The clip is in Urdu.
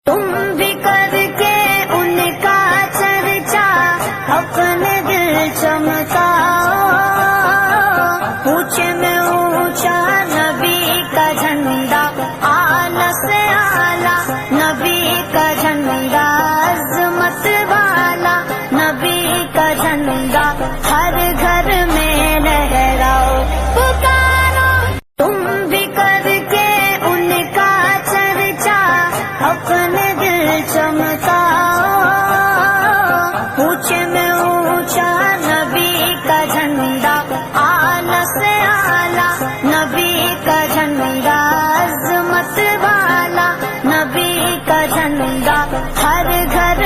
تم بھی کر کے ان کا چرچا اپنے دل چمکاؤ، اونچے میں اونچا نبی کا جھنڈا، اعلیٰ سے اعلیٰ نبی کا جھنڈا، عظمت والا نبی کا جھنڈا ہر گھر میں لہراؤ پکارو۔ تم بھی کر کے ان کا چرچا اپنے دل چمکاؤ، اونچے میں اونچا نبی کا جھنڈا، اعلیٰ سے اعلیٰ نبی کا جھنڈا، عظمت والا نبی کا جھنڈا ہر گھر